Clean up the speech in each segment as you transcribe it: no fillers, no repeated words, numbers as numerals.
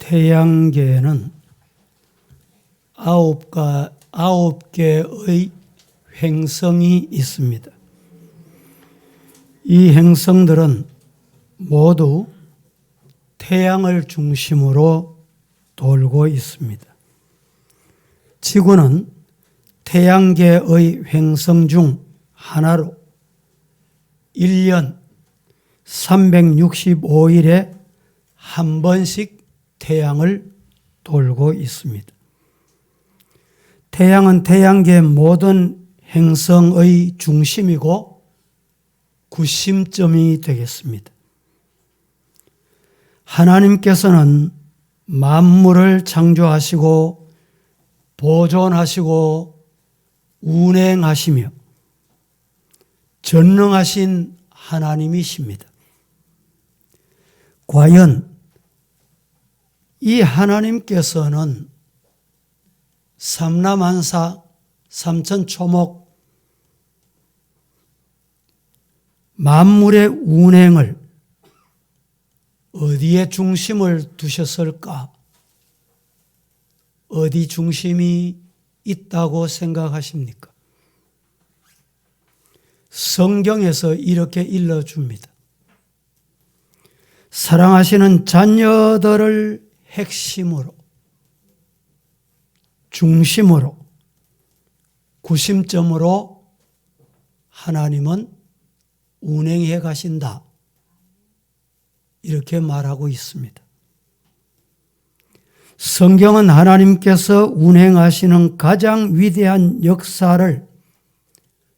태양계에는 아홉 개의 행성이 있습니다. 이 행성들은 모두 태양을 중심으로 돌고 있습니다. 지구는 태양계의 행성 중 하나로 1년 365일에 한 번씩 태양을 돌고 있습니다. 태양은 태양계 모든 행성의 중심이고 구심점이 되겠습니다. 하나님께서는 만물을 창조하시고 보존하시고 운행하시며 전능하신 하나님이십니다. 과연 이 하나님께서는 삼라만사, 삼천초목, 만물의 운행을 어디에 중심을 두셨을까? 어디 중심이 있다고 생각하십니까? 성경에서 이렇게 일러줍니다. 사랑하시는 자녀들을 핵심으로, 중심으로, 구심점으로 하나님은 운행해 가신다. 이렇게 말하고 있습니다. 성경은 하나님께서 운행하시는 가장 위대한 역사를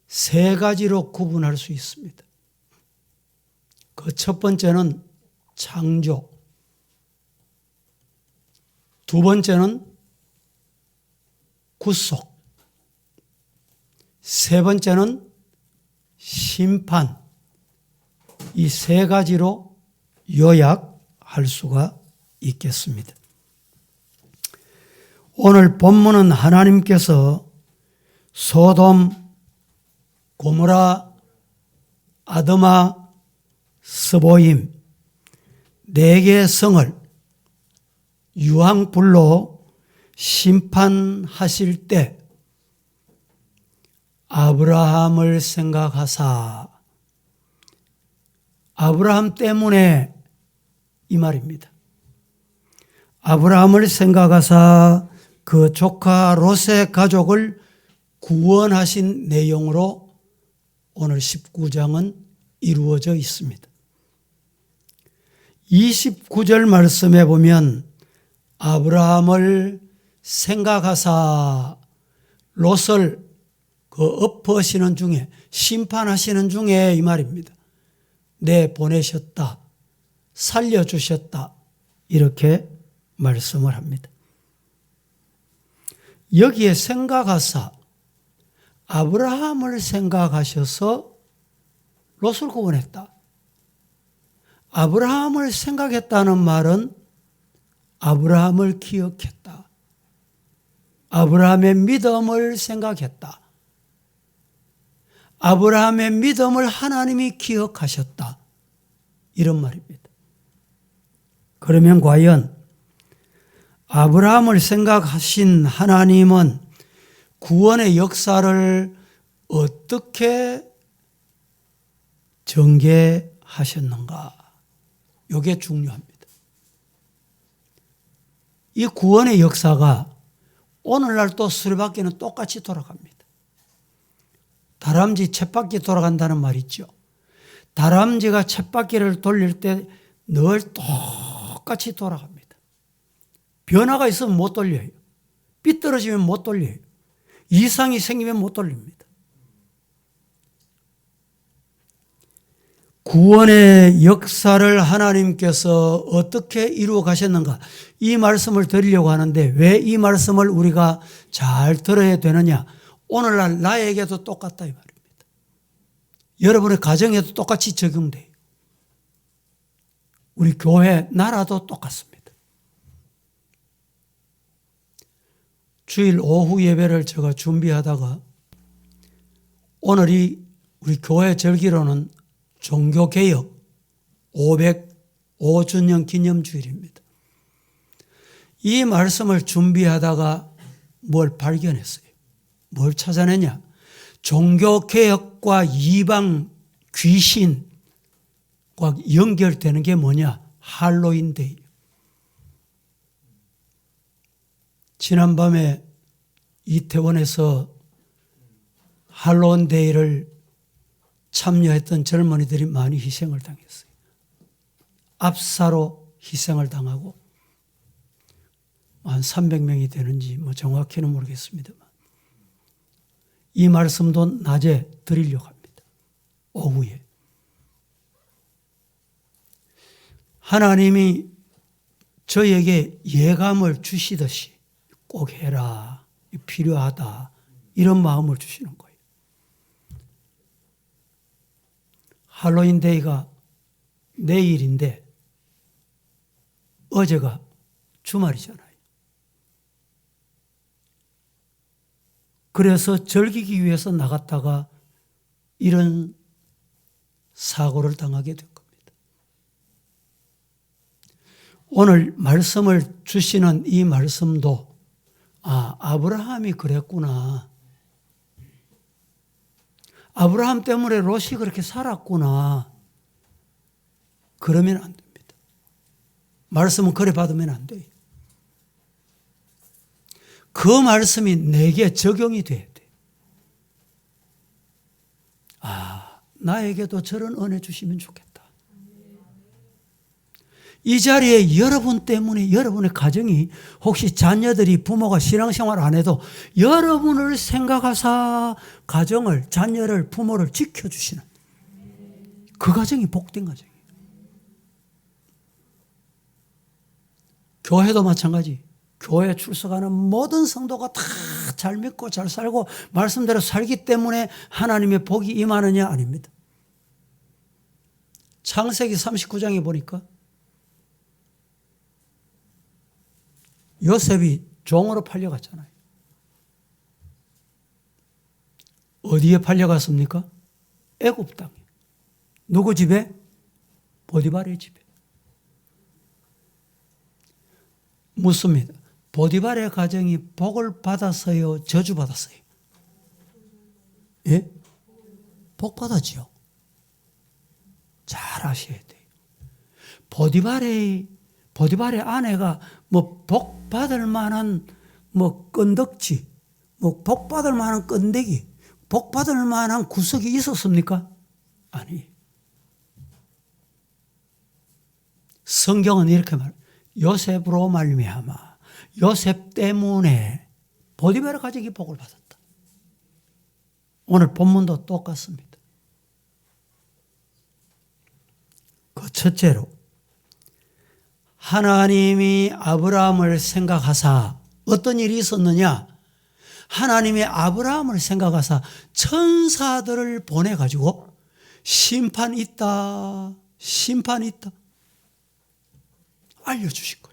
세 가지로 구분할 수 있습니다. 그 첫 번째는 창조, 두 번째는 구속, 세 번째는 심판. 이 세 가지로 요약할 수가 있겠습니다. 오늘 본문은 하나님께서 소돔, 고모라, 아드마, 스보임 네 개의 성을 유황불로 심판하실 때 아브라함을 생각하사, 아브라함 때문에 이 말입니다. 아브라함을 생각하사 그 조카 롯의 가족을 구원하신 내용으로 오늘 19장은 이루어져 있습니다. 29절 말씀에 보면 아브라함을 생각하사 롯을 엎으시는 중에, 심판하시는 중에 이 말입니다. 보내셨다, 살려주셨다, 이렇게 말씀을 합니다. 여기에 생각하사, 아브라함을 생각하셔서 롯을 구원했다. 아브라함을 생각했다는 말은 아브라함을 기억했다. 아브라함의 믿음을 생각했다. 아브라함의 믿음을 하나님이 기억하셨다. 이런 말입니다. 그러면 과연 아브라함을 생각하신 하나님은 구원의 역사를 어떻게 전개하셨는가? 이게 중요합니다. 이 구원의 역사가 오늘날 또 수레바퀴는 똑같이 돌아갑니다. 다람쥐 쳇바퀴 돌아간다는 말 있죠. 다람쥐가 쳇바퀴를 돌릴 때 늘 똑같이 돌아갑니다. 변화가 있으면 못 돌려요. 삐뚤어지면 못 돌려요. 이상이 생기면 못 돌립니다. 구원의 역사를 하나님께서 어떻게 이루어 가셨는가, 이 말씀을 드리려고 하는데 왜 이 말씀을 우리가 잘 들어야 되느냐? 오늘날 나에게도 똑같다 이 말입니다. 여러분의 가정에도 똑같이 적용돼요. 우리 교회, 나라도 똑같습니다. 주일 오후 예배를 제가 준비하다가 오늘이 우리 교회 절기로는 종교개혁 505주년 기념주일입니다. 이 말씀을 준비하다가 뭘 발견했어요? 뭘 찾아내냐? 종교개혁과 이방 귀신과 연결되는 게 뭐냐? 할로윈데이. 지난밤에 이태원에서 할로윈데이를 참여했던 젊은이들이 많이 희생을 당했어요. 압사로 희생을 당하고 한 300명이 되는지 정확히는 모르겠습니다만 이 말씀도 낮에 드리려고 합니다. 오후에. 하나님이 저에게 예감을 주시듯이 꼭 해라, 필요하다, 이런 마음을 주시는 거예요. 할로윈데이가 내일인데 어제가 주말이잖아요. 그래서 즐기기 위해서 나갔다가 이런 사고를 당하게 된 겁니다. 오늘 말씀을 주시는 이 말씀도 아브라함이 그랬구나. 아브라함 때문에 롯이 그렇게 살았구나. 그러면 안 됩니다. 말씀은 그래 받으면 안 돼요. 그 말씀이 내게 적용이 돼야 돼. 나에게도 저런 은혜 주시면 좋겠다. 이 자리에 여러분 때문에 여러분의 가정이 혹시 자녀들이 부모가 신앙생활 안 해도 여러분을 생각하사 가정을, 자녀를, 부모를 지켜주시는 그 가정이 복된 가정이에요. 교회도 마찬가지. 교회 출석하는 모든 성도가 다 잘 믿고 잘 살고 말씀대로 살기 때문에 하나님의 복이 임하느냐? 아닙니다. 창세기 39장에 보니까 요셉이 종으로 팔려갔잖아요. 어디에 팔려갔습니까? 애굽 땅에. 누구 집에? 보디발의 집에. 묻습니다. 보디발의 가정이 복을 받았어요? 저주받았어요? 예? 복 받았지요. 잘 아셔야 돼요. 보디발의 아내가 복 받을 만한 건덕지, 복 받을 만한 건데기, 복 받을 만한 구석이 있었습니까? 아니. 성경은 이렇게 말해요. 요셉으로 말미암아 요셉 때문에 보디발의 가족이 복을 받았다. 오늘 본문도 똑같습니다. 그 첫째로 하나님이 아브라함을 생각하사 어떤 일이 있었느냐? 하나님이 아브라함을 생각하사 천사들을 보내가지고 심판 있다 알려주신 거예요.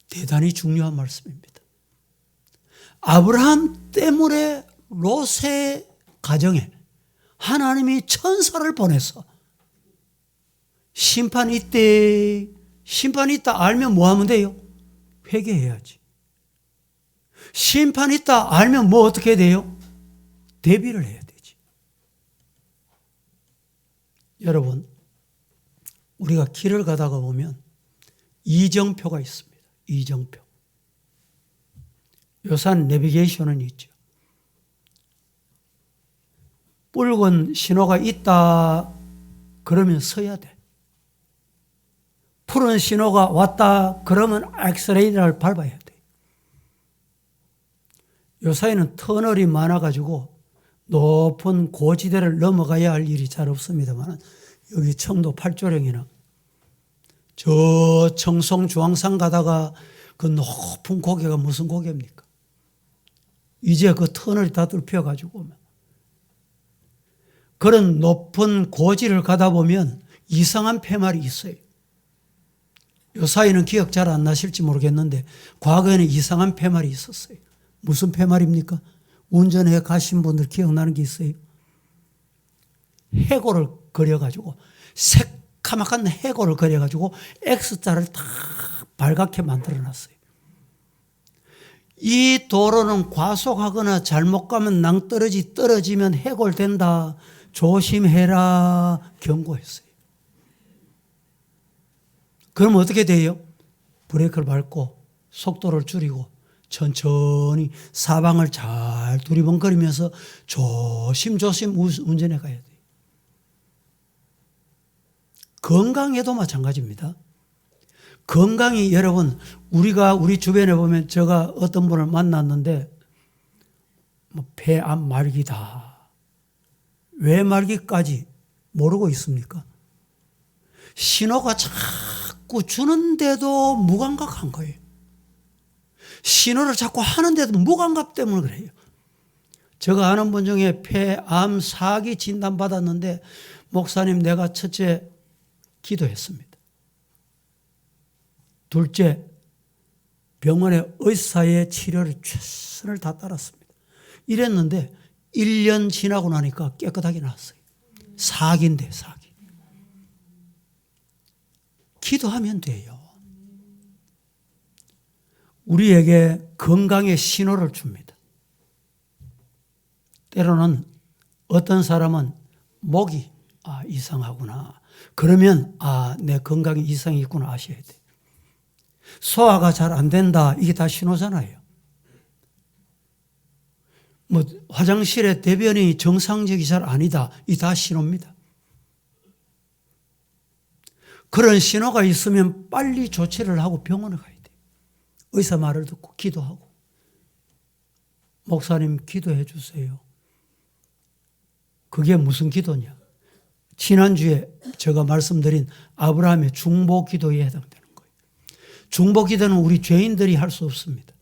대단히 중요한 말씀입니다. 아브라함 때문에 롯의 가정에 하나님이 천사를 보내서 심판이 있대. 심판이 있다 알면 뭐 하면 돼요? 회개해야지. 심판이 있다 알면 뭐 어떻게 해야 돼요? 대비를 해야 되지. 여러분, 우리가 길을 가다가 보면 이정표가 있습니다. 이정표. 요산 내비게이션은 있죠. 붉은 신호가 있다 그러면 서야 돼. 푸른 신호가 왔다 그러면 엑셀레이터를 밟아야 돼. 요사이는 터널이 많아가지고 높은 고지대를 넘어가야 할 일이 잘 없습니다만 여기 청도 팔조령이나 저 청송 중앙산 가다가 그 높은 고개가 무슨 고개입니까? 이제 그 터널이 다 뚫혀가지고 그런 높은 고지를 가다 보면 이상한 폐말이 있어요. 요 사이는 기억 잘 안 나실지 모르겠는데 과거에는 이상한 폐말이 있었어요. 무슨 폐말입니까? 운전해 가신 분들 기억나는 게 있어요. 해골을 그려가지고 까마득한 해골을 그려가지고 X자를 다 발갛게 만들어놨어요. 이 도로는 과속하거나 잘못 가면 낭떠러지 떨어지면 해골된다. 조심해라 경고했어요. 그럼 어떻게 돼요? 브레이크를 밟고 속도를 줄이고 천천히 사방을 잘 두리번거리면서 조심조심 운전해 가야 돼요. 건강에도 마찬가지입니다. 건강이 여러분, 우리 주변에 보면 제가 어떤 분을 만났는데 폐암 말기다. 왜 말기까지 모르고 있습니까? 신호가 자꾸 주는데도 무감각한 거예요. 신호를 자꾸 하는데도 무감각 때문에 그래요. 제가 아는 분 중에 폐암 4기 진단받았는데 목사님 내가 첫째 기도했습니다. 둘째 병원의 의사의 치료를 최선을 다 따랐습니다. 이랬는데 1년 지나고 나니까 깨끗하게 나왔어요. 4기인데 4기. 기도하면 돼요. 우리에게 건강의 신호를 줍니다. 때로는 어떤 사람은 목이 이상하구나. 그러면 내 건강에 이상이 있구나 아셔야 돼요. 소화가 잘 안 된다. 이게 다 신호잖아요. 화장실에 대변이 정상적이 잘 아니다. 이게 다 신호입니다. 그런 신호가 있으면 빨리 조치를 하고 병원에 가야 돼요. 의사 말을 듣고 기도하고. 목사님 기도해 주세요. 그게 무슨 기도냐? 지난주에 제가 말씀드린 아브라함의 중보 기도에 해당되는 거예요. 중보 기도는 우리 죄인들이 할 수 없습니다.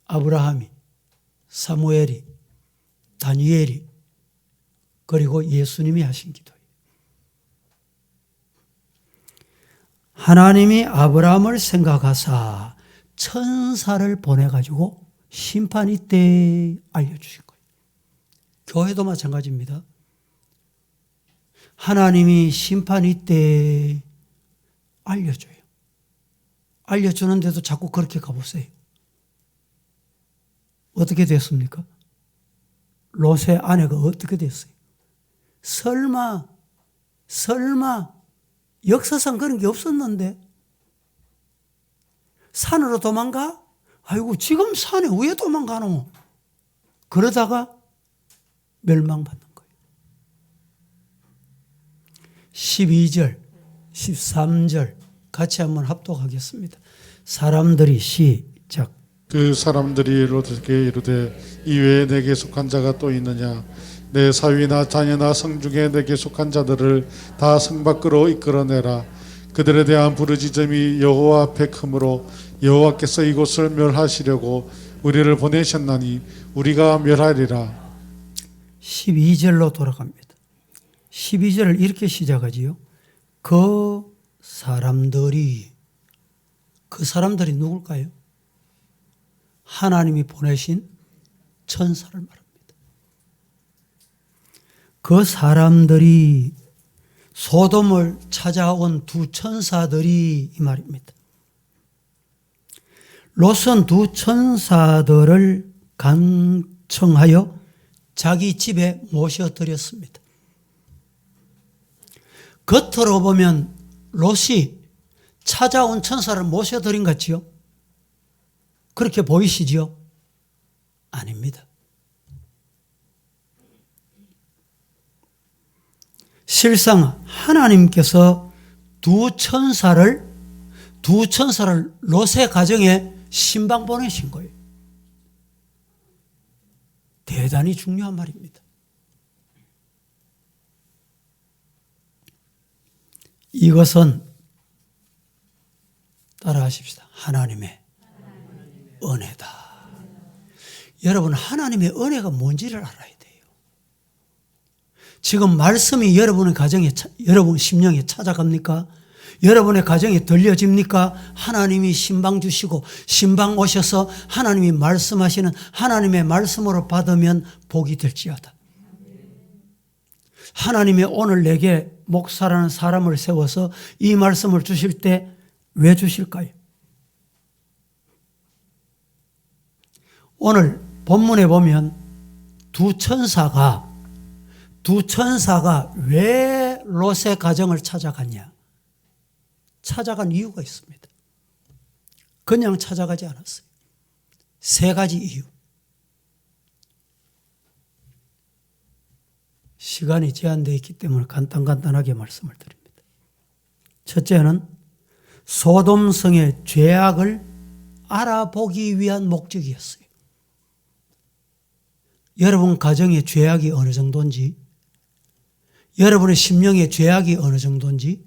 아브라함이, 사무엘이, 다니엘이, 그리고 예수님이 하신 기도예요. 하나님이 아브라함을 생각하사 천사를 보내가지고 심판이 때 알려주신 거예요. 교회도 마찬가지입니다. 하나님이 심판이 때 알려줘요. 알려주는데도 자꾸 그렇게 가보세요. 어떻게 됐습니까? 롯의 아내가 어떻게 됐어요? 설마 역사상 그런 게 없었는데 산으로 도망가? 아이고 지금 산에 왜 도망가노? 그러다가 멸망받는 거예요. 12절, 13절 같이 한번 합독하겠습니다. 사람들이 시작. 그 사람들이 롯에게 이르되 이외에 내게 속한 자가 또 있느냐? 내 사위나 자녀나 성 중에 내게 속한 자들을 다 성 밖으로 이끌어내라. 그들에 대한 부르짖음이 여호와 앞에 크므로 여호와께서 이곳을 멸하시려고 우리를 보내셨나니 우리가 멸하리라. 12절로 돌아갑니다. 12절을 이렇게 시작하지요. 그 사람들이 누굴까요? 하나님이 보내신 천사를 말합니다. 그 사람들이 소돔을 찾아온 두 천사들이 이 말입니다. 롯은 두 천사들을 간청하여 자기 집에 모셔드렸습니다. 겉으로 보면 롯이 찾아온 천사를 모셔드린 것 같지요? 그렇게 보이시지요? 아닙니다. 실상 하나님께서 두 천사를 롯의 가정에 신방 보내신 거예요. 대단히 중요한 말입니다. 이것은 따라하십시다. 하나님의 은혜다. 여러분, 하나님의 은혜가 뭔지를 알아야 돼요. 지금 말씀이 여러분의 가정에, 여러분 심령에 찾아갑니까? 여러분의 가정에 들려집니까? 하나님이 신방 주시고 신방 오셔서 하나님이 말씀하시는 하나님의 말씀으로 받으면 복이 될지어다. 하나님의 오늘 내게 목사라는 사람을 세워서 이 말씀을 주실 때 왜 주실까요? 오늘 본문에 보면 두 천사가 왜 롯의 가정을 찾아갔냐? 찾아간 이유가 있습니다. 그냥 찾아가지 않았어요. 세 가지 이유. 시간이 제한되어 있기 때문에 간단하게 말씀을 드립니다. 첫째는 소돔성의 죄악을 알아보기 위한 목적이었어요. 여러분 가정의 죄악이 어느 정도인지, 여러분의 심령의 죄악이 어느 정도인지,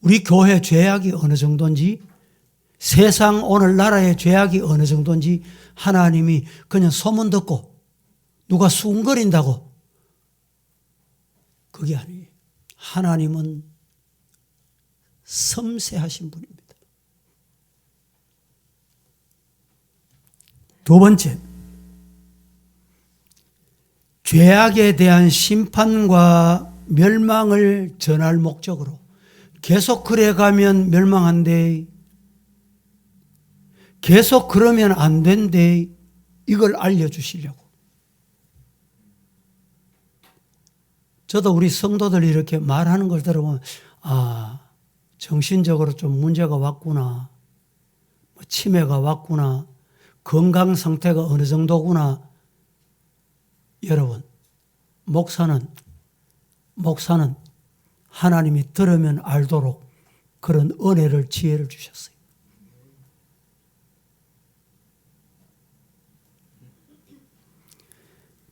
우리 교회 죄악이 어느 정도인지, 세상 오늘 나라의 죄악이 어느 정도인지 하나님이 그냥 소문 듣고 누가 수군거린다고 그게 아니에요. 하나님은 섬세하신 분입니다. 두 번째, 죄악에 대한 심판과 멸망을 전할 목적으로 계속 그래 가면 멸망한대, 계속 그러면 안 된대, 이걸 알려주시려고. 저도 우리 성도들이 이렇게 말하는 걸 들어보면 정신적으로 좀 문제가 왔구나, 치매가 왔구나, 건강 상태가 어느 정도구나. 여러분, 목사는 하나님이 들으면 알도록 그런 은혜를, 지혜를 주셨어요.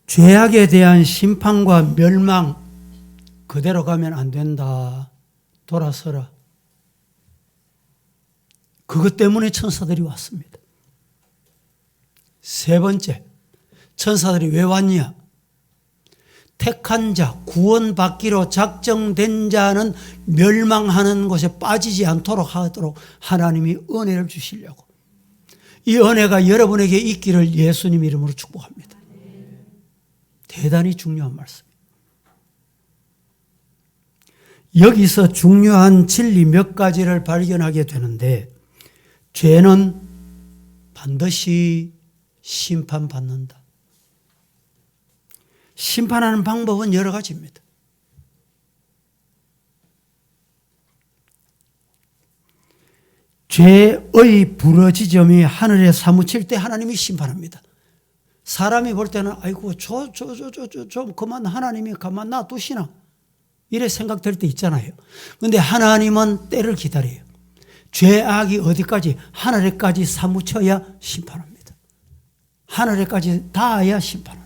죄악에 대한 심판과 멸망, 그대로 가면 안 된다. 돌아서라. 그것 때문에 천사들이 왔습니다. 세 번째, 천사들이 왜 왔냐? 택한 자, 구원받기로 작정된 자는 멸망하는 것에 빠지지 않도록 하도록 하나님이 은혜를 주시려고. 이 은혜가 여러분에게 있기를 예수님 이름으로 축복합니다. 대단히 중요한 말씀입니다. 여기서 중요한 진리 몇 가지를 발견하게 되는데, 죄는 반드시 심판받는다. 심판하는 방법은 여러 가지입니다. 죄의 부러지점이 하늘에 사무칠 때 하나님이 심판합니다. 사람이 볼 때는 아이고 좀 그만, 하나님이 가만 놔두시나 이래 생각될 때 있잖아요. 그런데 하나님은 때를 기다려요. 죄악이 어디까지? 하늘에까지 사무쳐야 심판합니다. 하늘에까지 닿아야 심판합니다.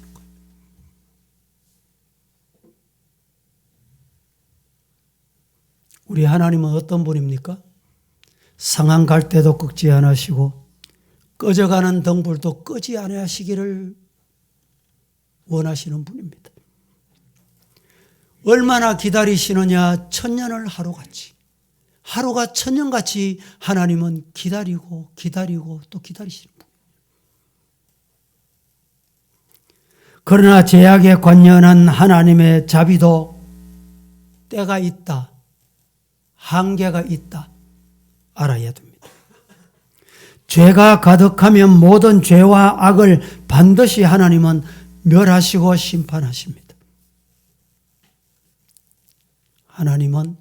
우리 하나님은 어떤 분입니까? 상한 갈 때도 끄지 않으시고 꺼져가는 등불도 끄지 않으시기를 원하시는 분입니다. 얼마나 기다리시느냐? 천년을 하루같이. 하루가 천년같이 하나님은 기다리고 또 기다리시는 분. 그러나 죄악에 관련한 하나님의 자비도 때가 있다, 한계가 있다 알아야 됩니다. 죄가 가득하면 모든 죄와 악을 반드시 하나님은 멸하시고 심판하십니다. 하나님은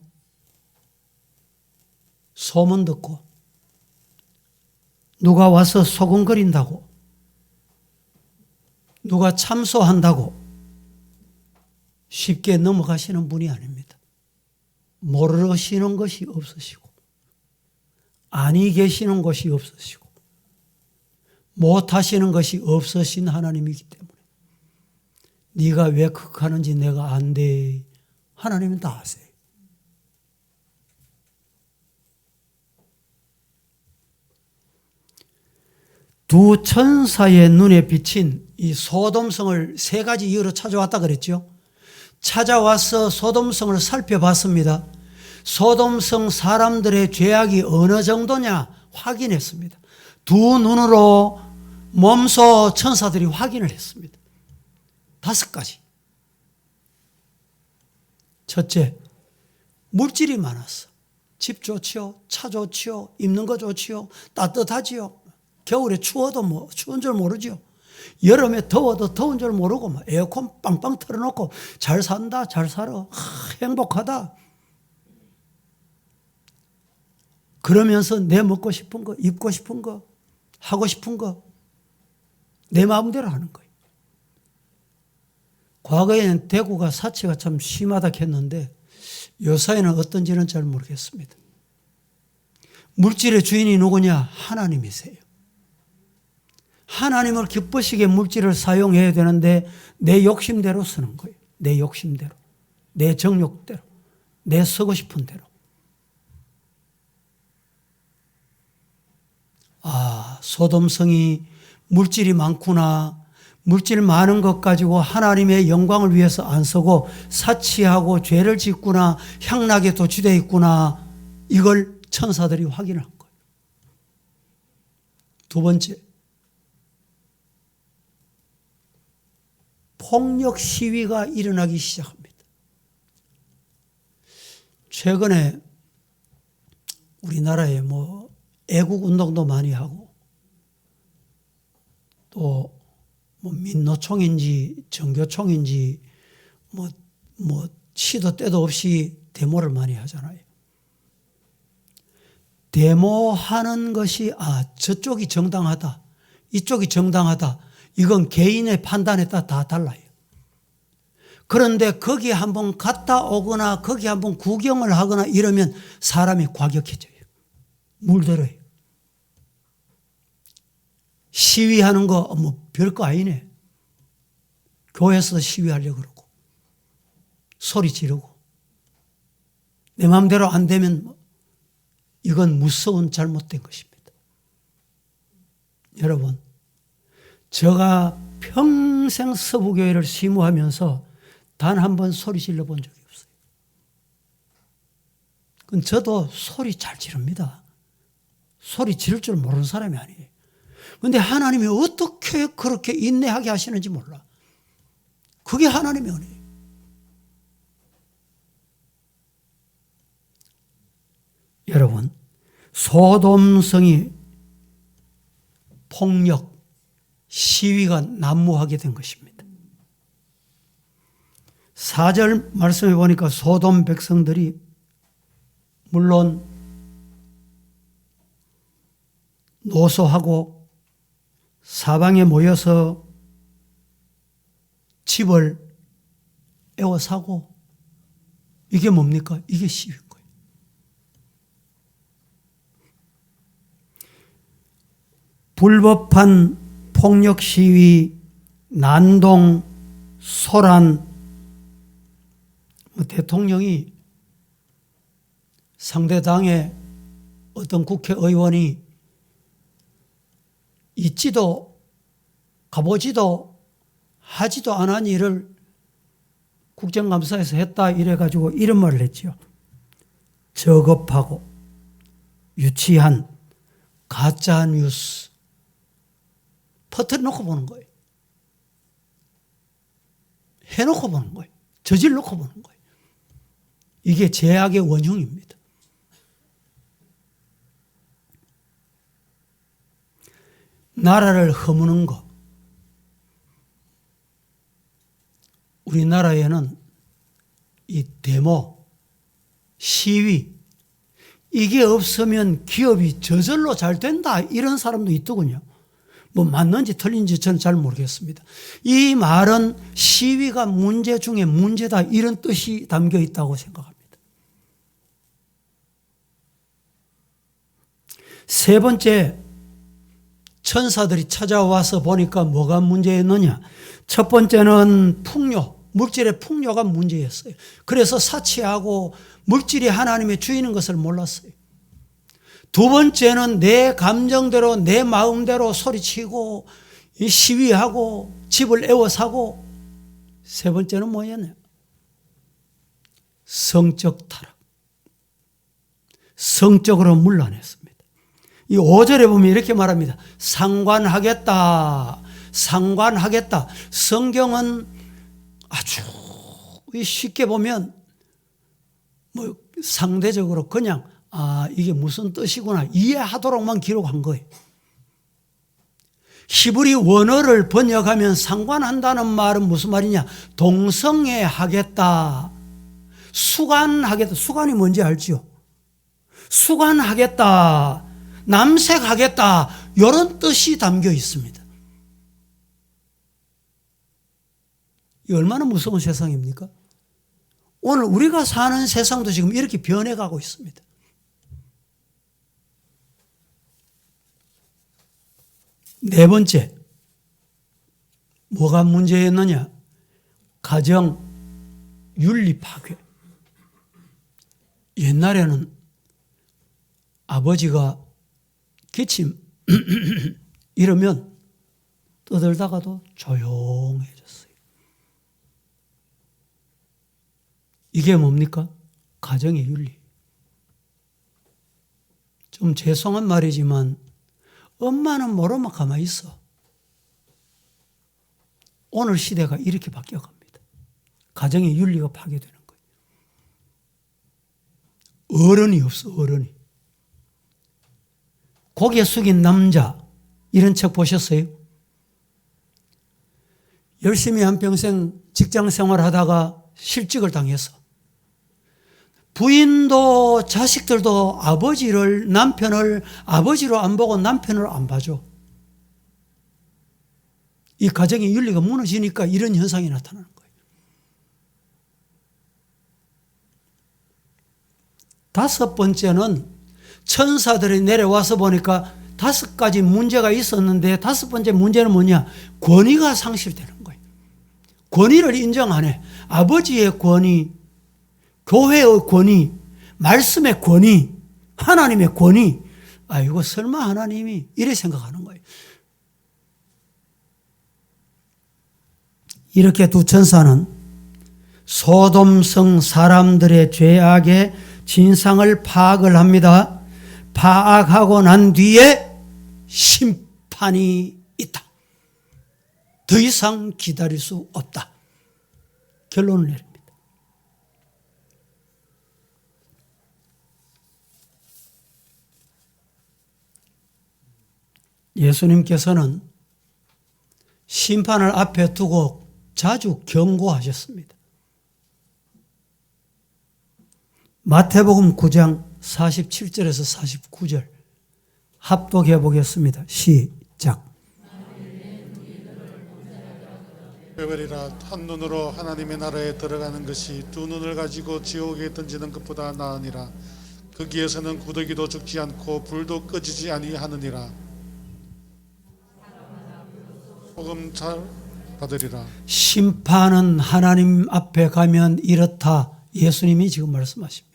소문 듣고 누가 와서 소곤거린다고, 누가 참소한다고 쉽게 넘어가시는 분이 아닙니다. 모르시는 것이 없으시고 아니 계시는 것이 없으시고 못하시는 것이 없으신 하나님이기 때문에 네가 왜 그렇게 하는지 내가 안 돼. 하나님은 다 아세요. 두 천사의 눈에 비친 이 소돔성을 세 가지 이유로 찾아왔다 그랬죠. 찾아와서 소돔성을 살펴봤습니다. 소돔성 사람들의 죄악이 어느 정도냐 확인했습니다. 두 눈으로 몸소 천사들이 확인을 했습니다. 5가지. 첫째, 물질이 많았어. 집 좋지요, 차 좋지요, 입는 거 좋지요, 따뜻하지요. 겨울에 추워도 뭐 추운 줄 모르지요. 여름에 더워도 더운 줄 모르고 뭐 에어컨 빵빵 틀어놓고 잘 산다, 잘 살아, 행복하다. 그러면서 내 먹고 싶은 거, 입고 싶은 거, 하고 싶은 거 내 마음대로 하는 거예요. 과거에는 대구가 사치가 참 심하다 했는데 요사이는 어떤지는 잘 모르겠습니다. 물질의 주인이 누구냐? 하나님이세요. 하나님을 기쁘시게 물질을 사용해야 되는데 내 욕심대로 쓰는 거예요. 내 욕심대로, 내 정욕대로, 내 쓰고 싶은 대로. 아, 소돔성이 물질이 많구나. 물질 많은 것 가지고 하나님의 영광을 위해서 안 쓰고 사치하고 죄를 짓구나. 향락에 도취되어 있구나. 이걸 천사들이 확인한 거예요. 두 번째, 폭력 시위가 일어나기 시작합니다. 최근에 우리나라에 뭐 애국 운동도 많이 하고 또 뭐 민노총인지 정교총인지 뭐 시도 때도 없이 데모를 많이 하잖아요. 데모하는 것이 저쪽이 정당하다, 이쪽이 정당하다, 이건 개인의 판단에 따라 다 달라요. 그런데 거기 한번 갔다 오거나 거기 한번 구경을 하거나 이러면 사람이 과격해져요. 물들어요. 시위하는 거 뭐 별거 아니네. 교회에서 시위하려고 그러고 소리 지르고 내 마음대로 안 되면 이건 무서운 잘못된 것입니다. 여러분, 제가 평생 서부교회를 시무하면서 단 한 번 소리 질러 본 적이 없어요. 그건 저도 소리 잘 지릅니다. 소리 지를 줄 모르는 사람이 아니에요. 그런데 하나님이 어떻게 그렇게 인내하게 하시는지 몰라. 그게 하나님의 은혜예요. 여러분, 소돔성이 폭력, 시위가 난무하게 된 것입니다. 4절 말씀해 보니까 소돔 백성들이 물론 노소하고 사방에 모여서 집을 에워싸고 이게 뭡니까? 이게 시위인 거예요. 불법한 폭력 시위, 난동, 소란, 대통령이 상대 당의 어떤 국회의원이 있지도 가보지도 하지도 않은 일을 국정감사에서 했다 이래가지고 이런 말을 했죠. 저급하고 유치한 가짜뉴스 퍼뜨려놓고 보는 거예요. 해놓고 보는 거예요. 저질러놓고 보는 거예요. 이게 죄악의 원흉입니다. 나라를 허무는 것. 우리나라에는 이 데모, 시위, 이게 없으면 기업이 저절로 잘 된다 이런 사람도 있더군요. 뭐 맞는지 틀린지 저는 잘 모르겠습니다. 이 말은 시위가 문제 중에 문제다 이런 뜻이 담겨 있다고 생각합니다. 세 번째, 천사들이 찾아와서 보니까 뭐가 문제였느냐. 첫 번째는 풍요, 물질의 풍요가 문제였어요. 그래서 사치하고 물질이 하나님의 주인인 것을 몰랐어요. 두 번째는 내 감정대로 내 마음대로 소리치고 시위하고 집을 에워싸고, 세 번째는 뭐였냐? 성적 타락. 성적으로 문란했습니다. 이 5절에 보면 이렇게 말합니다. 상관하겠다. 상관하겠다. 성경은 아주 쉽게 보면 뭐 상대적으로 그냥 이게 무슨 뜻이구나 이해하도록만 기록한 거예요. 히브리 원어를 번역하면 상관한다는 말은 무슨 말이냐? 동성애하겠다, 수관하겠다. 수관이 뭔지 알지요? 수관하겠다, 남색하겠다, 이런 뜻이 담겨 있습니다. 이 얼마나 무서운 세상입니까? 오늘 우리가 사는 세상도 지금 이렇게 변해가고 있습니다. 네 번째, 뭐가 문제였느냐? 가정 윤리 파괴. 옛날에는 아버지가 기침 이러면 떠들다가도 조용해졌어요. 이게 뭡니까? 가정의 윤리. 좀 죄송한 말이지만 엄마는 모르면 가만히 있어. 오늘 시대가 이렇게 바뀌어갑니다. 가정의 윤리가 파괴되는 거예요. 어른이 없어, 어른이. 고개 숙인 남자, 이런 책 보셨어요? 열심히 한평생 직장 생활하다가 실직을 당해서 부인도 자식들도 남편을 아버지로 안 보고 남편을 안 봐줘. 이 가정의 윤리가 무너지니까 이런 현상이 나타나는 거예요. 다섯 번째는 천사들이 내려와서 보니까 5가지 문제가 있었는데, 5번째 문제는 뭐냐? 권위가 상실되는 거예요. 권위를 인정 안 해. 아버지의 권위, 교회의 권위, 말씀의 권위, 하나님의 권위. 이거 설마 하나님이 이래 생각하는 거예요. 이렇게 두 천사는 소돔성 사람들의 죄악의 진상을 파악을 합니다. 파악하고 난 뒤에 심판이 있다. 더 이상 기다릴 수 없다. 결론을 내립니다. 예수님께서는 심판을 앞에 두고 자주 경고하셨습니다. 마태복음 9장 47절에서 49절 합독해 보겠습니다. 시작. 베베리라, 한눈으로 하나님의 나라에 들어가는 것이 두 눈을 가지고 지옥에 던지는 것보다 나으니라. 거기에서는 구더기도 죽지 않고 불도 꺼지지 아니하느니라. 복음 잘 받으리라. 심판은 하나님 앞에 가면 이렇다. 예수님이 지금 말씀하십니다.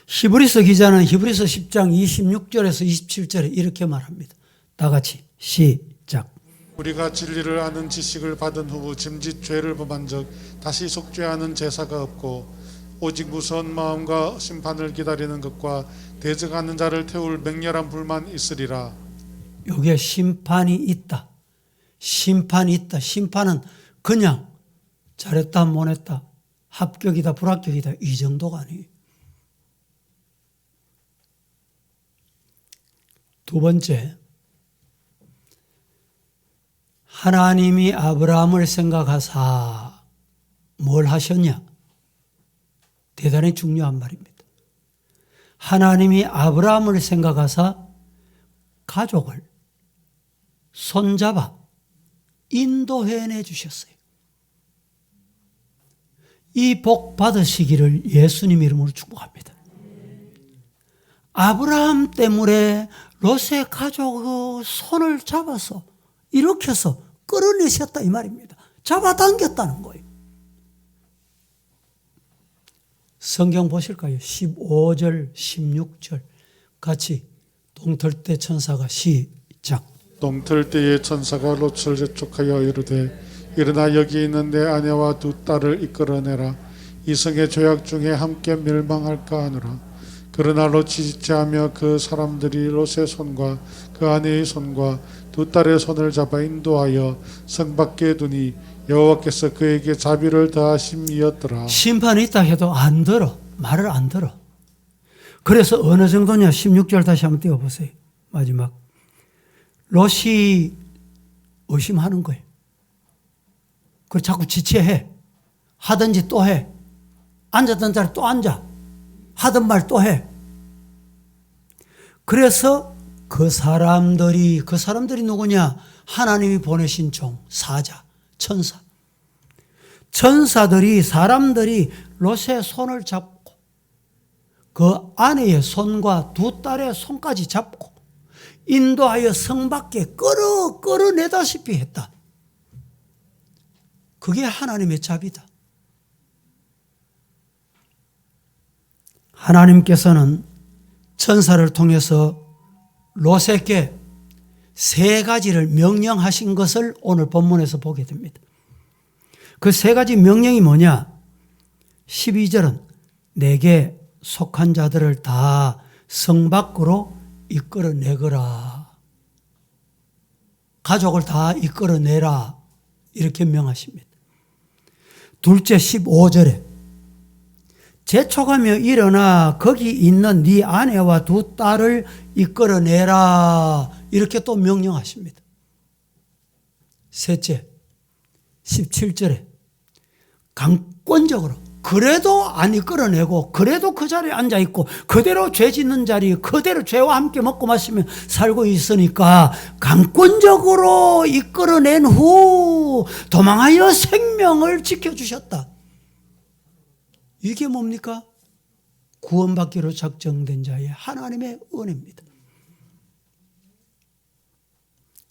히브리서 기자는 히브리서 10장 26절에서 27절에 이렇게 말합니다. 다 같이 시작. 우리가 진리를 아는 지식을 받은 후 짐짓 죄를 범한 적 다시 속죄하는 제사가 없고 오직 무서운 마음과 심판을 기다리는 것과 대적하는 자를 태울 맹렬한 불만 있으리라. 여기에 심판이 있다. 심판이 있다. 심판은 그냥 잘했다 못했다, 합격이다 불합격이다 이 정도가 아니에요. 두 번째, 하나님이 아브라함을 생각하사 뭘 하셨냐? 대단히 중요한 말입니다. 하나님이 아브라함을 생각하사 가족을 손잡아 인도해내 주셨어요. 이 복 받으시기를 예수님 이름으로 축복합니다. 아브라함 때문에 롯의 가족의 손을 잡아서 이렇게 해서 끌어내셨다 이 말입니다. 잡아당겼다는 거예요. 성경 보실까요? 15절 16절 같이 동틀 때 천사가 시작. 동틀 때에 천사가 롯을 재촉하여 이르되 일어나 여기 있는 내 아내와 두 딸을 이끌어내라. 이성의 죄악 중에 함께 멸망할까 하노라. 그러나 롯이 지체하며 그 사람들이 롯의 손과 그 아내의 손과 두 딸의 손을 잡아 인도하여 성 밖에 두니 여호와께서 그에게 자비를 더하심이었더라. 심판이 있다 해도 안 들어. 말을 안 들어. 그래서 어느 정도냐 16절 다시 한번 띄워보세요. 마지막. 롯이 의심하는 거예요. 그리고 자꾸 지체해. 하든지 또 해. 앉았던 자리 또 앉아. 하던 말 또 해. 그래서 그 사람들이 누구냐? 하나님이 보내신 종, 사자, 천사. 천사들이, 사람들이 롯의 손을 잡고 그 아내의 손과 두 딸의 손까지 잡고 인도하여 성 밖에 끌어내다시피 했다. 그게 하나님의 자비다. 하나님께서는 천사를 통해서 롯에게 세 가지를 명령하신 것을 오늘 본문에서 보게 됩니다. 그 세 가지 명령이 뭐냐? 12절은 내게 속한 자들을 다 성 밖으로 이끌어내거라. 가족을 다 이끌어내라. 이렇게 명하십니다. 둘째 15절에 재촉하며 일어나 거기 있는 네 아내와 두 딸을 이끌어내라. 이렇게 또 명령하십니다. 셋째 17절에 강권적으로 그래도 안 이끌어내고 그래도 그 자리에 앉아있고 그대로 죄 짓는 자리에 그대로 죄와 함께 먹고 마시며 살고 있으니까 강권적으로 이끌어낸 후 도망하여 생명을 지켜주셨다. 이게 뭡니까? 구원받기로 작정된 자의 하나님의 은혜입니다.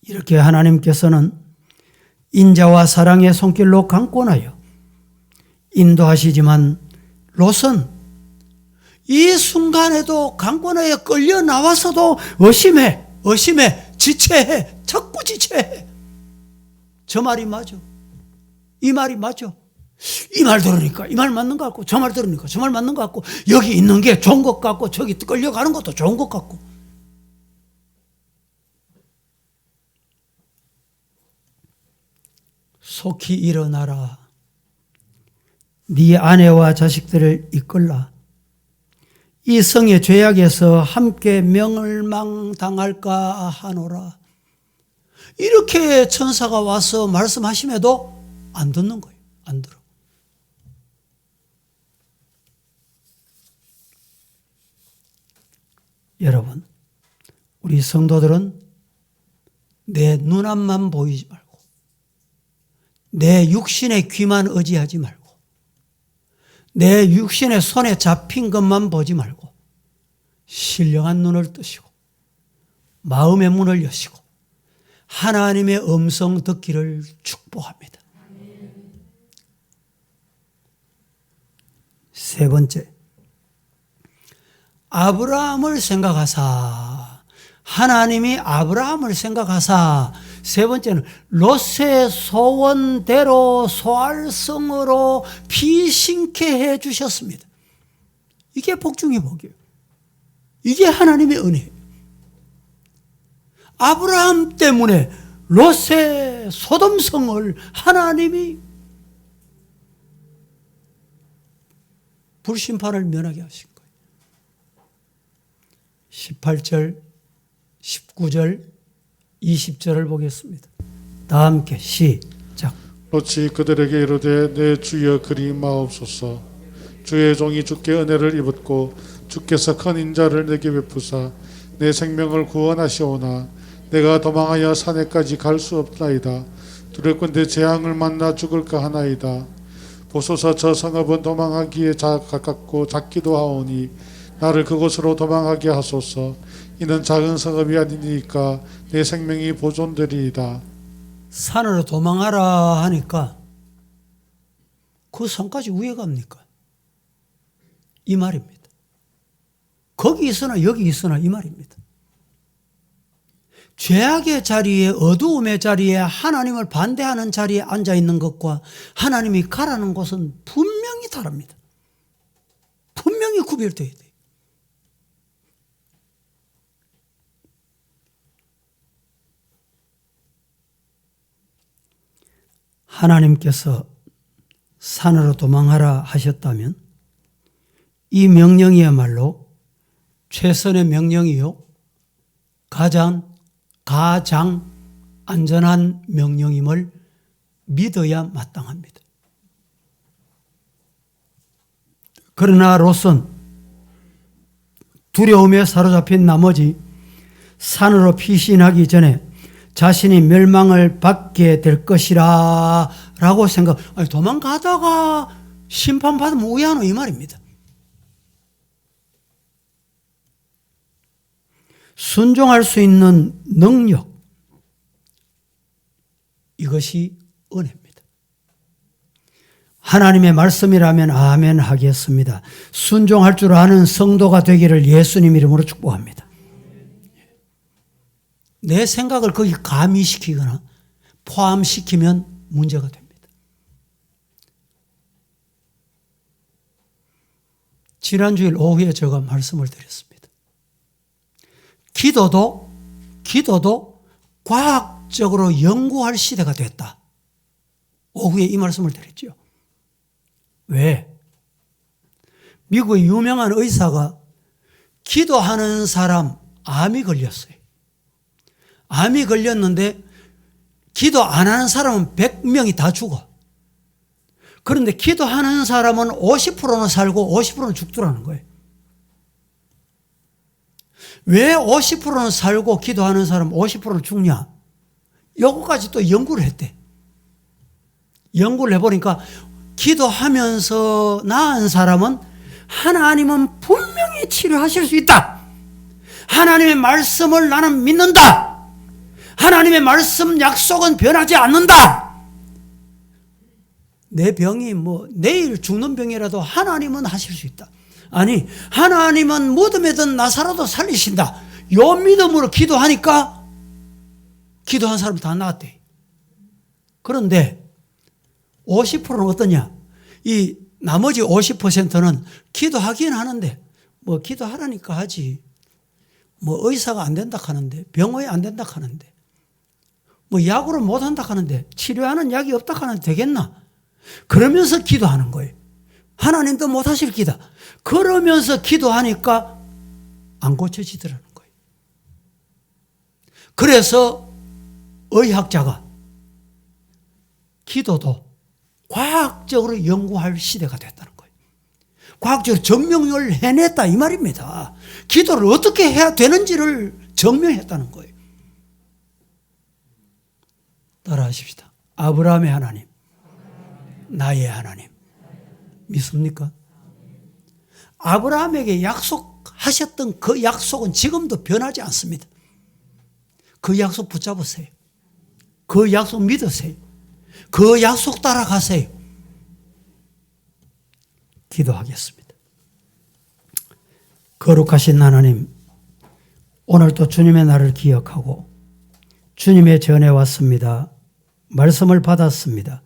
이렇게 하나님께서는 인자와 사랑의 손길로 강권하여 인도하시지만 롯은 이 순간에도 강권하여 끌려 나와서도 의심해, 지체해, 자꾸 지체해. 저 말이 맞아. 이 말이 맞아. 이 말 들으니까 이 말 맞는 것 같고 저 말 들으니까 저 말 맞는 것 같고 여기 있는 게 좋은 것 같고 저기 끌려가는 것도 좋은 것 같고. 속히 일어나라. 네 아내와 자식들을 이끌라. 이 성의 죄악에서 함께 멸망당할까 하노라. 이렇게 천사가 와서 말씀하심에도 안 듣는 거예요. 안 들어. 여러분, 우리 성도들은 내 눈앞만 보이지 말고 내 육신의 귀만 의지하지 말고 내 육신의 손에 잡힌 것만 보지 말고 신령한 눈을 뜨시고 마음의 문을 여시고 하나님의 음성 듣기를 축복합니다. 세 번째, 아브라함을 생각하사. 하나님이 아브라함을 생각하사. 세 번째는 롯의 소원대로 소알성으로 피신케 해 주셨습니다. 이게 복 중의 복이에요. 이게 하나님의 은혜예요. 아브라함 때문에 롯의 소돔성을 하나님이 불심판을 면하게 하신 거예요. 18절, 19절, 20절을 보겠습니다. 다 함께 시작. 롯이 그들에게 이르되 내 주여 그리 마옵소서. 주의 종이 주께 은혜를 입었고 주께서 큰 인자를 내게 베푸사 내 생명을 구원하시오나 내가 도망하여 산에까지 갈 수 없나이다. 두렵건대 재앙을 만나 죽을까 하나이다. 보소서 저 성읍은 도망하기에 가깝고 작기도 하오니 나를 그곳으로 도망하게 하소서. 이는 작은 성읍이 아니니까 내 생명이 보존되리이다. 산으로 도망하라 하니까 그 산까지 왜 갑니까? 이 말입니다. 거기 있으나 여기 있으나 이 말입니다. 죄악의 자리에, 어두움의 자리에, 하나님을 반대하는 자리에 앉아있는 것과 하나님이 가라는 곳은 분명히 다릅니다. 분명히 구별되어야 돼요. 하나님께서 산으로 도망하라 하셨다면 이 명령이야말로 최선의 명령이요. 가장 안전한 명령임을 믿어야 마땅합니다. 그러나 롯은 두려움에 사로잡힌 나머지 산으로 피신하기 전에 자신이 멸망을 받게 될 것이라 라고 아니, 도망가다가 심판받으면 우야노 이 말입니다. 순종할 수 있는 능력, 이것이 은혜입니다. 하나님의 말씀이라면 아멘 하겠습니다. 순종할 줄 아는 성도가 되기를 예수님 이름으로 축복합니다. 내 생각을 거기 가미시키거나 포함시키면 문제가 됩니다. 지난주일 오후에 제가 말씀을 드렸습니다. 기도도 과학적으로 연구할 시대가 됐다. 오후에 이 말씀을 드렸죠. 왜? 미국의 유명한 의사가 기도하는 사람 암이 걸렸어요. 암이 걸렸는데 기도 안 하는 사람은 100명이 다 죽어. 그런데 기도하는 사람은 50%는 살고 50%는 죽더라는 거예요. 왜 50%는 살고 기도하는 사람 50%는 죽냐? 요거까지 또 연구를 했대. 연구를 해보니까 기도하면서 나은 사람은 하나님은 분명히 치료하실 수 있다. 하나님의 말씀을 나는 믿는다. 하나님의 말씀 약속은 변하지 않는다. 내 병이 내일 죽는 병이라도 하나님은 하실 수 있다. 아니, 하나님은 무덤에 든 나사로도 살리신다. 요 믿음으로 기도하니까 기도한 사람 다 나았대. 그런데 50%는 어떠냐? 이 나머지 50%는 기도하긴 하는데 기도하라니까 하지. 의사가 안 된다 하는데, 병원이 안 된다 하는데, 약으로 못 한다 하는데, 치료하는 약이 없다 하는데 되겠나? 그러면서 기도하는 거예요. 하나님도 못 하실 기다. 그러면서 기도하니까 안 고쳐지더라는 거예요. 그래서 의학자가 기도도 과학적으로 연구할 시대가 됐다는 거예요. 과학적으로 증명을 해냈다 이 말입니다. 기도를 어떻게 해야 되는지를 증명했다는 거예요. 따라하십시다. 아브라함의 하나님, 나의 하나님. 믿습니까? 아브라함에게 약속하셨던 그 약속은 지금도 변하지 않습니다. 그 약속 붙잡으세요. 그 약속 믿으세요. 그 약속 따라가세요. 기도하겠습니다. 거룩하신 하나님, 오늘도 주님의 날을 기억하고 주님의 전에 왔습니다. 말씀을 받았습니다.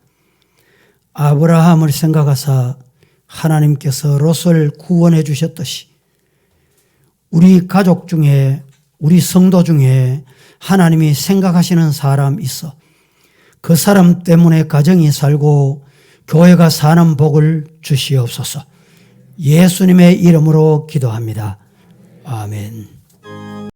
아브라함을 생각하사 하나님께서 롯을 구원해 주셨듯이 우리 가족 중에, 우리 성도 중에 하나님이 생각하시는 사람 있어 그 사람 때문에 가정이 살고 교회가 사는 복을 주시옵소서. 예수님의 이름으로 기도합니다. 아멘.